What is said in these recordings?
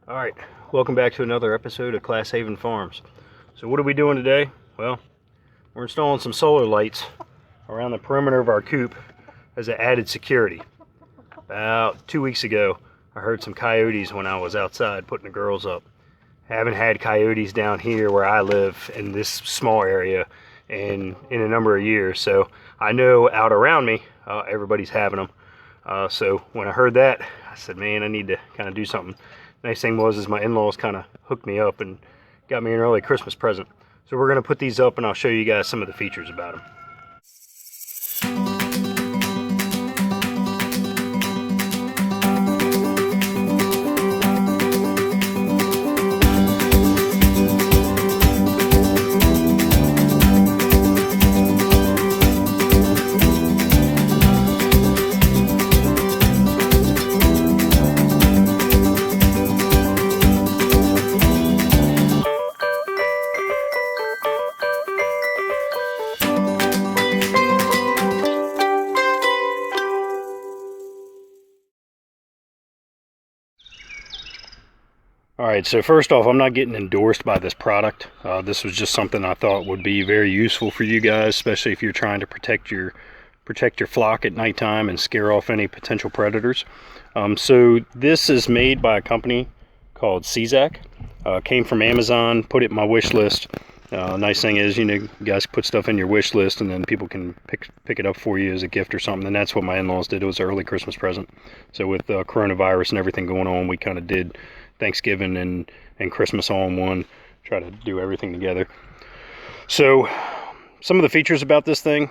All right, welcome back to another episode of Class Haven Farms. So what are we doing today? Well, we're installing some solar lights around the perimeter of our coop as an added security. About 2 weeks ago, I heard some coyotes when I was outside putting the girls up. Haven't had coyotes down here where I live in this small area in a number of years, so I know out around me everybody's having them. So when I heard that, I said, man, I need to kind of do something. Nice thing was my in-laws kind of hooked me up and got me an early Christmas present. So we're going to put these up and I'll show you guys some of the features about them. Alright, so first off, I'm not getting endorsed by this product. This was just something I thought would be very useful for you guys, especially if you're trying to protect your flock at nighttime and scare off any potential predators. So this is made by a company called CZAC. Came from Amazon, put it in my wish list. Nice thing is, you guys put stuff in your wish list and then people can pick it up for you as a gift or something. And that's what my in-laws did. It was an early Christmas present. So with coronavirus and everything going on, we kind of did Thanksgiving and Christmas all in one, try to do everything together. So some of the features about this thing,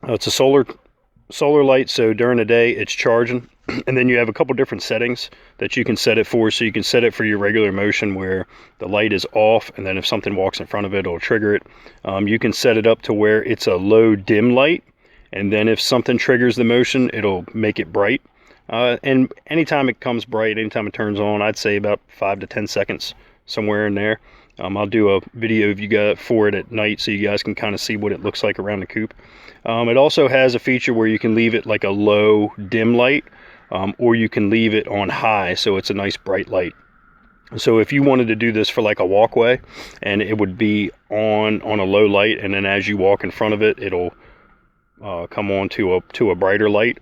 it's a solar light, so during the day it's charging, and then you have a couple different settings that you can set it for. So you can set it for your regular motion where the light is off, and then if something walks in front of it, it'll trigger it. You can set it up to where it's a low dim light, and then if something triggers the motion, it'll make it bright. And anytime it comes bright, anytime it turns on, I'd say about 5 to 10 seconds, somewhere in there. I'll do a video of you guys for it at night so you guys can kind of see what it looks like around the coop. It also has a feature where you can leave it like a low dim light, or you can leave it on high so it's a nice bright light. So if you wanted to do this for like a walkway, and it would be on a low light, and then as you walk in front of it, it'll come on to a brighter light.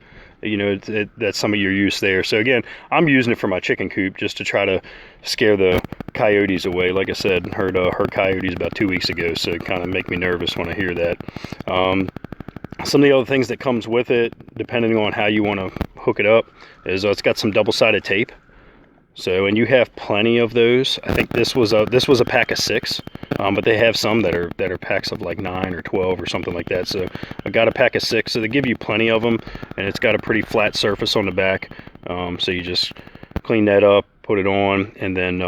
That's some of your use there. So again, I'm using it for my chicken coop just to try to scare the coyotes away. Like I said, heard coyotes about 2 weeks ago, so it kind of make me nervous when I hear that. Some of the other things that comes with it, depending on how you want to hook it up, is it's got some double-sided tape. So, and you have plenty of those. I think this was a pack of 6, but they have some that are packs of like 9 or 12 or something like that. So I got a pack of 6, so they give you plenty of them, and it's got a pretty flat surface on the back. So you just clean that up, put it on, and then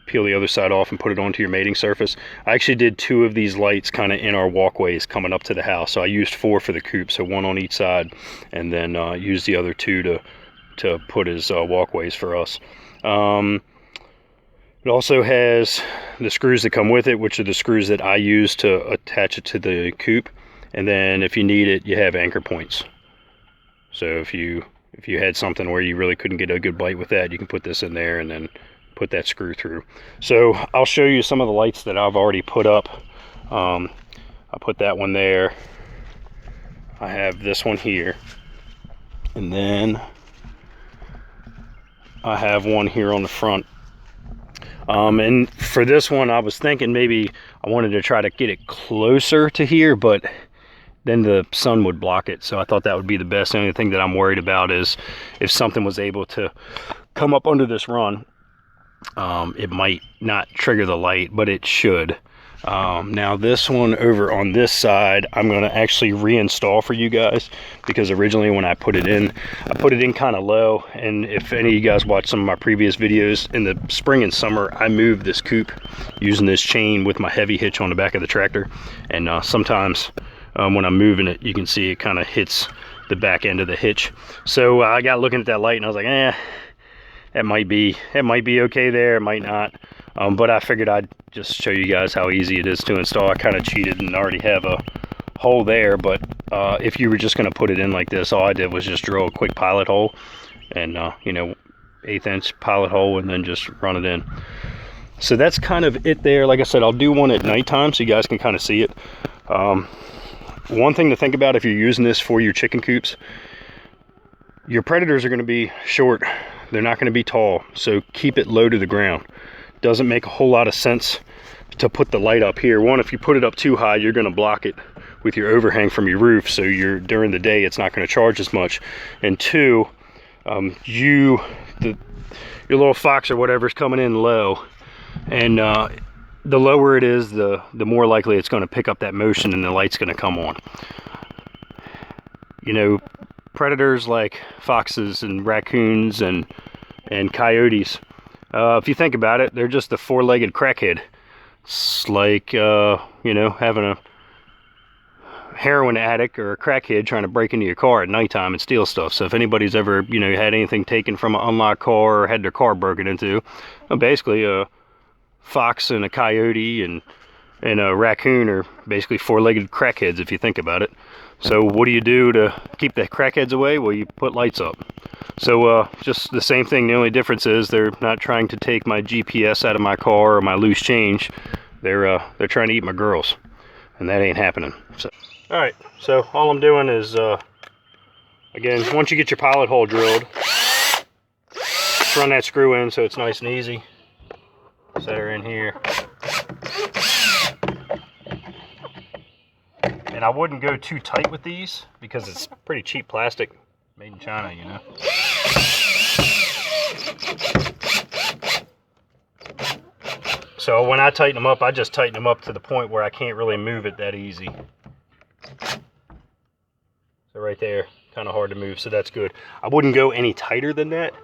peel the other side off and put it onto your mating surface. I actually did 2 of these lights kind of in our walkways coming up to the house. So I used 4 for the coop, so 1 on each side, and then used the other 2 to put as walkways for us. It also has the screws that come with it, which are the screws that I use to attach it to the coop. And then if you need it, you have anchor points. So if you had something where you really couldn't get a good bite with that, you can put this in there and then put that screw through. So I'll show you some of the lights that I've already put up. I put that one there. I have this one here. And then I have one here on the front. And for this one, I was thinking maybe I wanted to try to get it closer to here, but then the sun would block it. So I thought that would be the best. The only thing that I'm worried about is if something was able to come up under this run, it might not trigger the light, but it should. Now this one over on this side, I'm going to actually reinstall for you guys, because originally when I put it in kind of low. And if any of you guys watched some of my previous videos, in the spring and summer, I moved this coop using this chain with my heavy hitch on the back of the tractor. And sometimes when I'm moving it, you can see it kind of hits the back end of the hitch. So I got looking at that light and I was like, it might be okay there, it might not. But I figured I'd just show you guys how easy it is to install. I kind of cheated and already have a hole there, but if you were just going to put it in like this, all I did was just drill a quick pilot hole and 1/8 inch pilot hole and then just run it in. So that's kind of it there. Like I said, I'll do one at nighttime so you guys can kind of see it. One thing to think about if you're using this for your chicken coops, your predators are going to be short. They're not going to be tall, so keep it low to the ground. Doesn't make a whole lot of sense to put the light up here. One, if you put it up too high, you're going to block it with your overhang from your roof, so during the day it's not going to charge as much. And two, your little fox or whatever is coming in low, and the lower it is, the more likely it's going to pick up that motion and the light's going to come on. You know, predators like foxes and raccoons and coyotes, if you think about it, they're just a four-legged crackhead. It's like you know, having a heroin addict or a crackhead trying to break into your car at nighttime and steal stuff. So if anybody's ever, you know, had anything taken from an unlocked car or had their car broken into, well, basically a fox and a coyote and a raccoon are basically four-legged crackheads if you think about it. So what do you do to keep the crackheads away? Well, you put lights up. So just the same thing. The only difference is they're not trying to take my GPS out of my car or my loose change. They're trying to eat my girls, and that ain't happening. So, all right. So all I'm doing is, again, once you get your pilot hole drilled, just run that screw in so it's nice and easy. Set her in here. And I wouldn't go too tight with these because it's pretty cheap plastic, made in China, you know. So when I tighten them up, I just tighten them up to the point where I can't really move it that easy. So right there, kind of hard to move, so that's good. I wouldn't go any tighter than that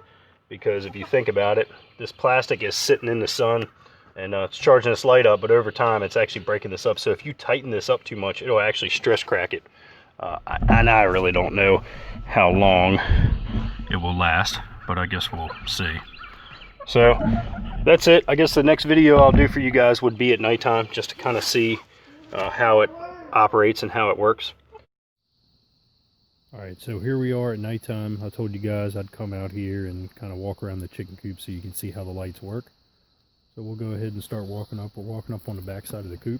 because if you think about it, this plastic is sitting in the sun and it's charging this light up, but over time it's actually breaking this up. So if you tighten this up too much, it'll actually stress crack it. And I really don't know how long it will last, but I guess we'll see. So that's it. I guess the next video I'll do for you guys would be at nighttime, just to kind of see how it operates and how it works. All right, so here we are at nighttime. I told you guys I'd come out here and kind of walk around the chicken coop so you can see how the lights work. So we'll go ahead and start walking up. We're walking up on the back side of the coop.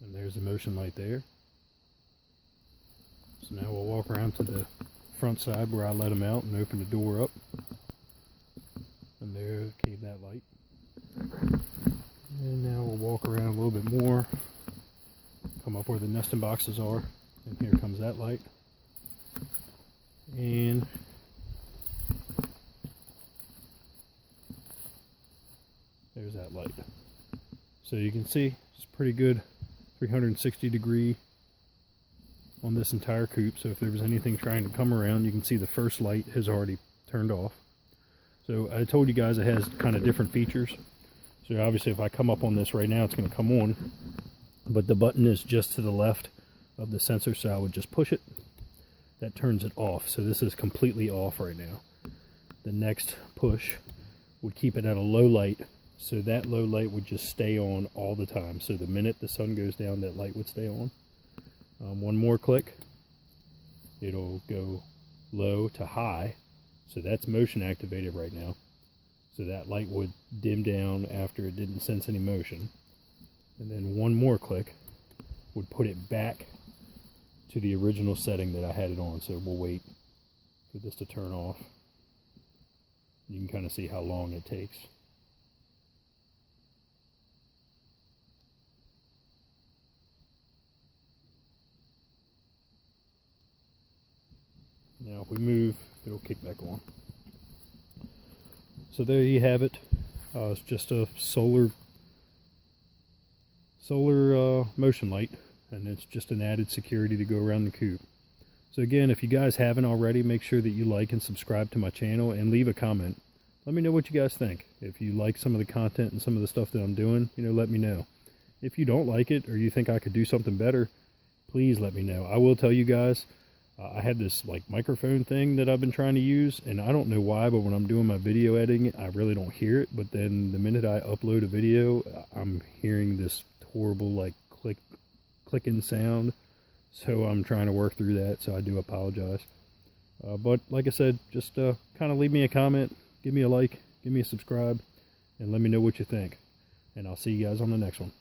And there's the motion light there. So now we'll walk around to the front side where I let them out and open the door up. And there came that light. And now we'll walk around a little bit more. Come up where the nesting boxes are. And here comes that light. And there's that light. So you can see it's pretty good 360 degree on this entire coop. So if there was anything trying to come around, you can see the first light has already turned off. So I told you guys it has kind of different features. So obviously if I come up on this right now, it's going to come on, but the button is just to the left of the sensor, so I would just push it. That turns it off. So this is completely off right now. The next push would keep it at a low light, so that low light would just stay on all the time. So the minute the sun goes down, that light would stay on. One more click, it'll go low to high. So that's motion activated right now. So that light would dim down after it didn't sense any motion. And then one more click would put it back to the original setting that I had it on. So we'll wait for this to turn off. You can kind of see how long it takes. Now if we move, it'll kick back on. So there you have it. It's just a solar motion light, and it's just an added security to go around the coop. So again, if you guys haven't already, make sure that you like and subscribe to my channel and leave a comment. Let me know what you guys think. If you like some of the content and some of the stuff that I'm doing, you know, let me know. If you don't like it or you think I could do something better, please let me know. I will tell you guys, I had this like microphone thing that I've been trying to use, and I don't know why, but when I'm doing my video editing, I really don't hear it. But then the minute I upload a video, I'm hearing this horrible like clicking sound. So I'm trying to work through that, so I do apologize. But like I said, just kind of leave me a comment, give me a like, give me a subscribe, and let me know what you think. And I'll see you guys on the next one.